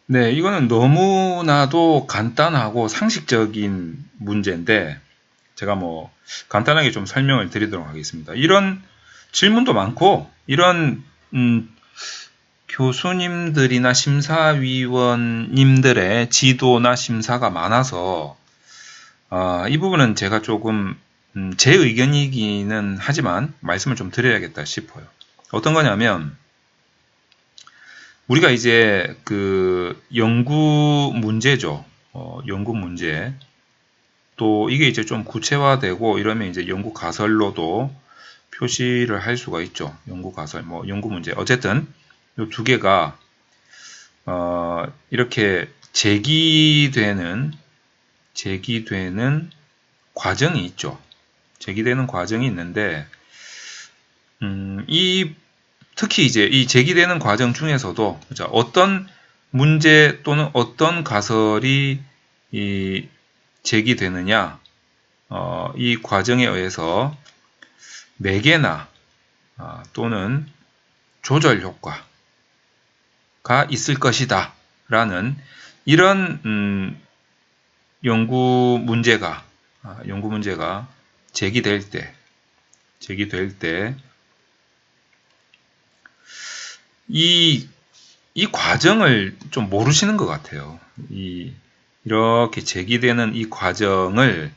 네, 이거는 너무나도 간단하고 상식적인 문제인데, 제가 뭐, 간단하게 좀 설명을 드리도록 하겠습니다. 이런 질문도 많고, 이런, 교수님들이나 심사위원님들의 지도나 심사가 많아서, 이 부분은 제가 조금, 제 의견이기는 하지만, 말씀을 좀 드려야겠다 싶어요. 어떤 거냐면, 우리가 이제 그 연구 문제죠. 연구 문제. 또 이게 이제 좀 구체화되고 이러면 이제 연구 가설로도 표시를 할 수가 있죠. 연구 가설, 뭐 연구 문제. 어쨌든 이 두 개가 이렇게 제기되는 과정이 있죠. 제기되는 과정이 있는데 이 특히 이제 이 제기되는 과정 중에서도 어떤 문제 또는 어떤 가설이 제기되느냐, 이 과정에 의해서 매개나 또는 조절 효과가 있을 것이다 라는 이런 연구 문제가 제기될 때 이 과정을 좀 모르시는 것 같아요. 이렇게 제기되는 이 과정을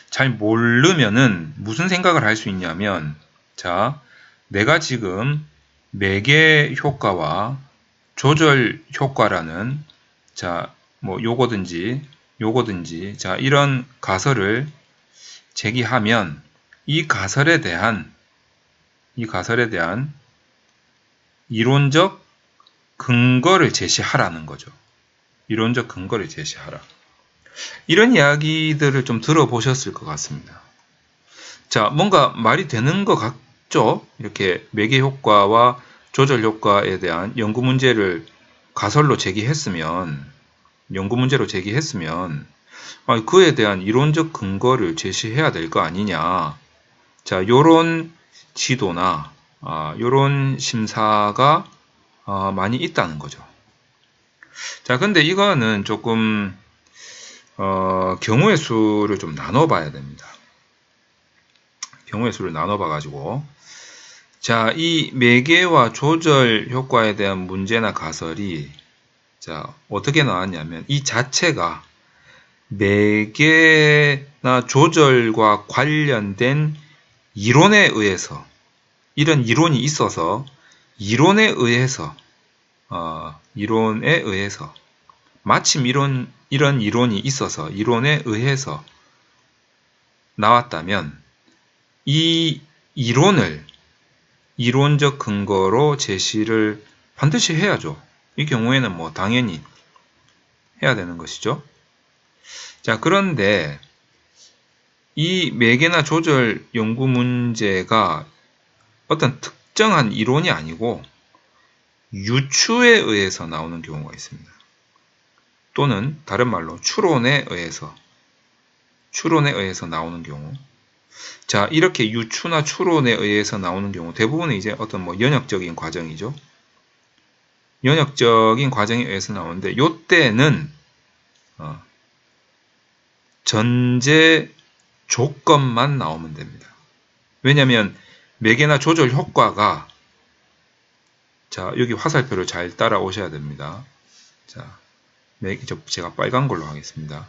잘 모르면은 무슨 생각을 할 수 있냐면, 자, 내가 지금 매개 효과와 조절 효과라는, 자, 뭐 요거든지, 자, 이런 가설을 제기하면 이 가설에 대한 이론적 근거를 제시하라는 거죠. 이론적 근거를 제시하라. 이런 이야기들을 좀 들어보셨을 것 같습니다. 자, 뭔가 말이 되는 것 같죠? 이렇게 매개 효과와 조절 효과에 대한 연구 문제를 가설로 제기했으면, 그에 대한 이론적 근거를 제시해야 될 거 아니냐. 자, 요런 지도나 요런 심사가 많이 있다는 거죠. 자, 근데 이거는 조금 경우의 수를 좀 나눠봐야 됩니다. 경우의 수를 나눠봐가지고, 자, 이 매개와 조절 효과에 대한 문제나 가설이, 자, 어떻게 나왔냐면, 이 자체가 매개나 조절과 관련된 이론에 의해서, 이런 이론이 있어서, 이론에 의해서, 마침 이런 이론이 있어서, 이론에 의해서 나왔다면, 이 이론을 이론적 근거로 제시를 반드시 해야죠. 이 경우에는 뭐 당연히 해야 되는 것이죠. 자, 그런데 이 매개나 조절 연구 문제가 어떤 특정한 이론이 아니고 유추에 의해서 나오는 경우가 있습니다. 또는 다른 말로 추론에 의해서 나오는 경우. 자, 이렇게 유추나 추론에 의해서 나오는 경우 대부분은 이제 어떤 뭐 연역적인 과정이죠. 연역적인 과정에 의해서 나오는데 요때는 전제 조건만 나오면 됩니다. 왜냐하면 매개나 조절 효과가, 자, 여기 화살표를 잘 따라오셔야 됩니다. 자, 제가 빨간 걸로 하겠습니다.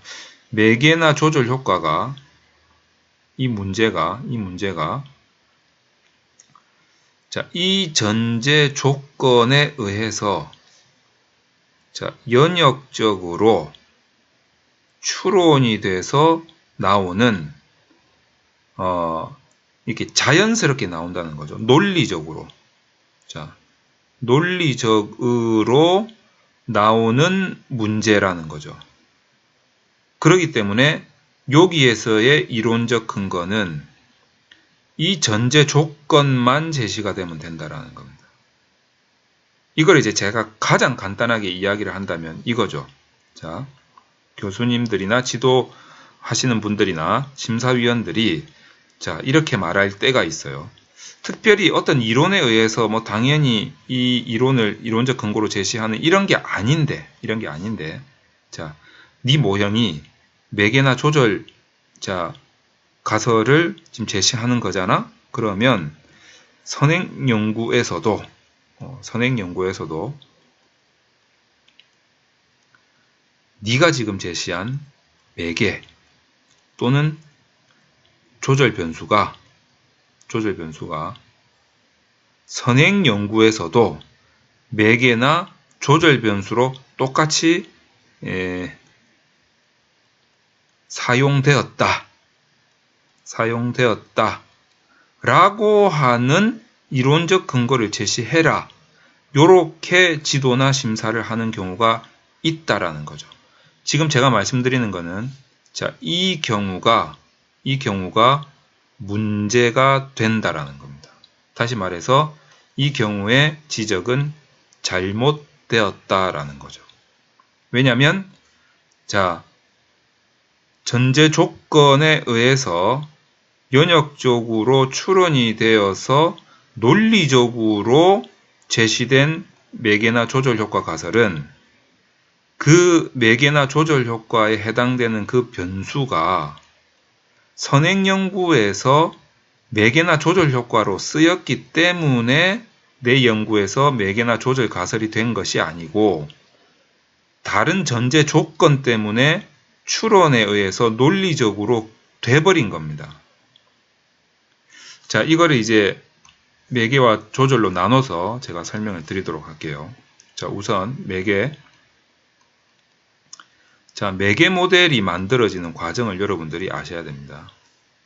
매개나 조절 효과가 이 문제가 자, 이 전제 조건에 의해서, 자, 연역적으로 추론이 돼서 나오는 이렇게 자연스럽게 나온다는 거죠. 논리적으로. 자, 논리적으로 나오는 문제라는 거죠. 그렇기 때문에 여기에서의 이론적 근거는 이 전제 조건만 제시가 되면 된다라는 겁니다. 이걸 이제 제가 가장 간단하게 이야기를 한다면 이거죠. 자, 교수님들이나 지도하시는 분들이나 심사위원들이, 자, 이렇게 말할 때가 있어요. 특별히 어떤 이론에 의해서 뭐 당연히 이 이론을 이론적 근거로 제시하는 이런 게 아닌데, 자, 네 모형이 매개나 조절, 자, 가설을 지금 제시하는 거잖아? 그러면 선행연구에서도 네가 지금 제시한 매개 또는 조절 변수가 선행연구에서도 매개나 조절 변수로 똑같이 사용되었다 라고 하는 이론적 근거를 제시해라. 요렇게 지도나 심사를 하는 경우가 있다라는 거죠. 지금 제가 말씀드리는 거는 자, 이 경우가 문제가 된다라는 겁니다. 다시 말해서 이 경우의 지적은 잘못되었다라는 거죠. 왜냐하면 자, 전제 조건에 의해서 연역적으로 추론이 되어서 논리적으로 제시된 매개나 조절 효과 가설은 그 매개나 조절 효과에 해당되는 그 변수가 선행연구에서 매개나 조절 효과로 쓰였기 때문에 내 연구에서 매개나 조절 가설이 된 것이 아니고 다른 전제 조건 때문에 추론에 의해서 논리적으로 돼버린 겁니다. 자, 이거를 이제 매개와 조절로 나눠서 제가 설명을 드리도록 할게요. 자, 우선 매개 모델이 만들어지는 과정을 여러분들이 아셔야 됩니다.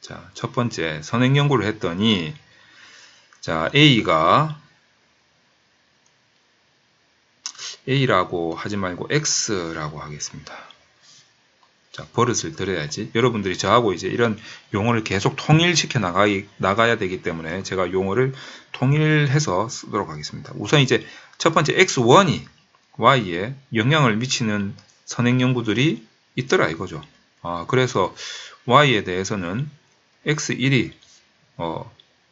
자, 첫 번째 선행연구를 했더니 자, A라고 하지 말고 X라고 하겠습니다. 자, 버릇을 들여야지. 여러분들이 저하고 이제 이런 용어를 계속 통일시켜 나가야 되기 때문에 제가 용어를 통일해서 쓰도록 하겠습니다. 우선 이제 첫 번째 X1이 Y에 영향을 미치는 선행연구들이 있더라 이거죠. 그래서 Y에 대해서는 X1이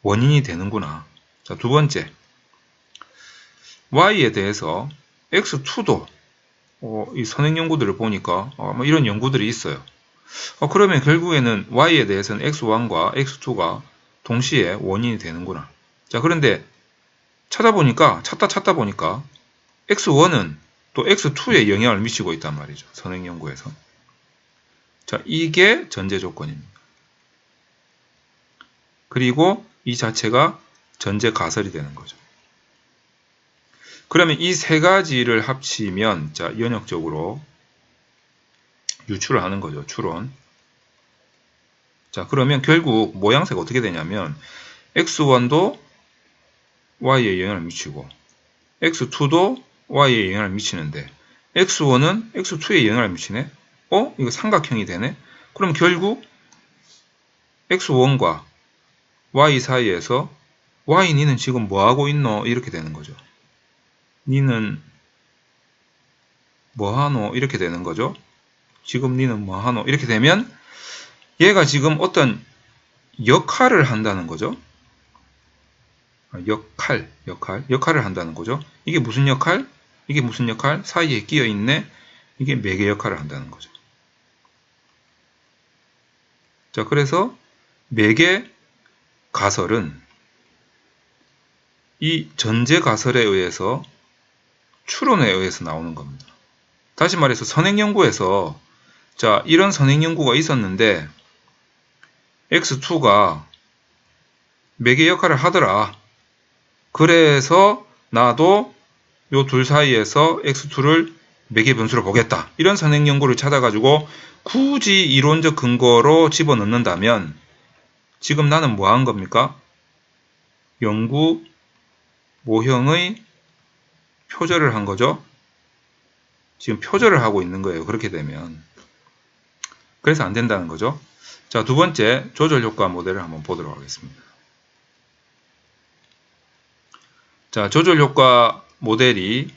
원인이 되는구나. 자, 두 번째 Y에 대해서 X2도 이 선행연구들을 보니까 뭐 이런 연구들이 있어요. 그러면 결국에는 Y에 대해서는 X1과 X2가 동시에 원인이 되는구나. 자, 그런데 찾다 보니까 X1은 또 X2에 영향을 미치고 있단 말이죠. 선행연구에서. 자, 이게 전제 조건입니다. 그리고 이 자체가 전제 가설이 되는 거죠. 그러면 이 세 가지를 합치면 자, 연역적으로 유출을 하는 거죠. 추론. 자, 그러면 결국 모양새가 어떻게 되냐면 X1도 Y에 영향을 미치고 X2도 Y에 영향을 미치는데 X1은 X2에 영향을 미치네? 이거 삼각형이 되네? 그럼 결국 X1과 Y 사이에서 Y 니는 지금 뭐하고 있노? 이렇게 되는 거죠. 니는 뭐하노? 이렇게 되는 거죠. 지금 니는 뭐하노? 이렇게 되면 얘가 지금 어떤 역할을 한다는 거죠. 역할을 한다는 거죠. 이게 무슨 역할? 사이에 끼어 있네. 이게 매개 역할을 한다는 거죠. 자, 그래서 매개 가설은 이 전제 가설에 의해서 추론에 의해서 나오는 겁니다. 다시 말해서 선행연구에서 자, 이런 선행연구가 있었는데 X2가 매개 역할을 하더라. 그래서 나도 요 둘 사이에서 X2를 매개 변수로 보겠다. 이런 선행연구를 찾아가지고 굳이 이론적 근거로 집어넣는다면 지금 나는 뭐 한 겁니까? 연구 모형의 표절을 한 거죠. 지금 표절을 하고 있는 거예요. 그렇게 되면. 그래서 안 된다는 거죠. 자, 두 번째 조절 효과 모델을 한번 보도록 하겠습니다. 자, 조절 효과 모델이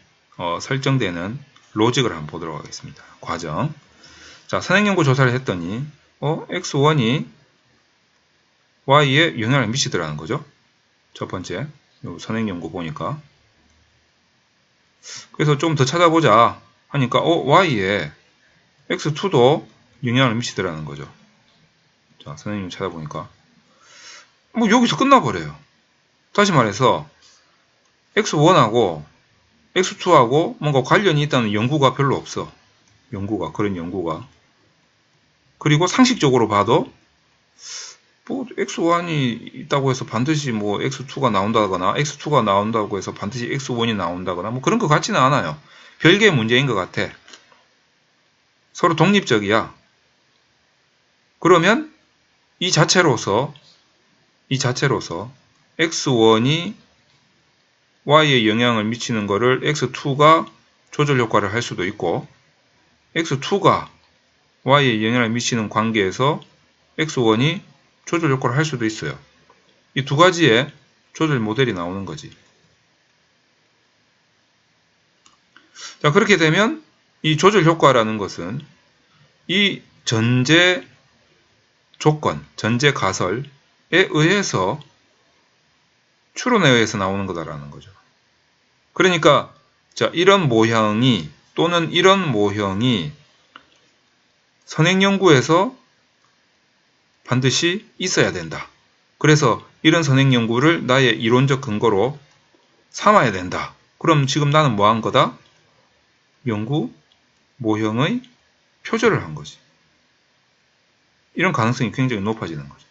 설정되는 로직을 한번 보도록 하겠습니다. 과정. 자, 선행연구 조사를 했더니 X1이 Y에 영향을 미치더라는 거죠. 첫 번째 요 선행연구 보니까. 그래서 좀 더 찾아보자 하니까 y에 x2도 영향을 미치더라는 거죠. 자, 선생님 찾아보니까 뭐 여기서 끝나버려요. 다시 말해서 x1하고 x2하고 뭔가 관련이 있다는 연구가 별로 없어. 그런 연구가. 그리고 상식적으로 봐도 뭐 x1이 있다고 해서 반드시 뭐 x2가 나온다거나 x2가 나온다고 해서 반드시 x1이 나온다거나 뭐 그런 것 같지는 않아요. 별개의 문제인 것 같아. 서로 독립적이야. 그러면 이 자체로서 x1이 y에 영향을 미치는 거를 x2가 조절 효과를 할 수도 있고 x2가 y에 영향을 미치는 관계에서 x1이 조절 효과를 할 수도 있어요. 이 두 가지의 조절 모델이 나오는 거지. 자, 그렇게 되면 이 조절 효과라는 것은 이 전제 조건, 전제 가설에 의해서 추론에 의해서 나오는 거다라는 거죠. 그러니까 자, 이런 모형이 또는 이런 모형이 선행연구에서 반드시 있어야 된다. 그래서 이런 선행연구를 나의 이론적 근거로 삼아야 된다. 그럼 지금 나는 뭐 한 거다? 연구 모형의 표절을 한 거지. 이런 가능성이 굉장히 높아지는 거죠.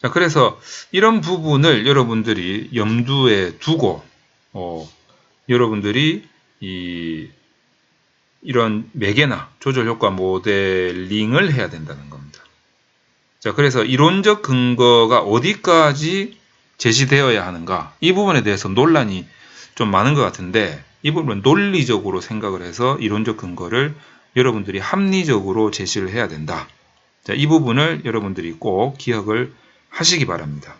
자, 그래서 이런 부분을 여러분들이 염두에 두고 여러분들이 이런 매개나 조절 효과 모델링을 해야 된다는 겁니다. 자, 그래서 이론적 근거가 어디까지 제시되어야 하는가? 이 부분에 대해서 논란이 좀 많은 것 같은데 이 부분은 논리적으로 생각을 해서 이론적 근거를 여러분들이 합리적으로 제시를 해야 된다. 자, 이 부분을 여러분들이 꼭 기억을 하시기 바랍니다.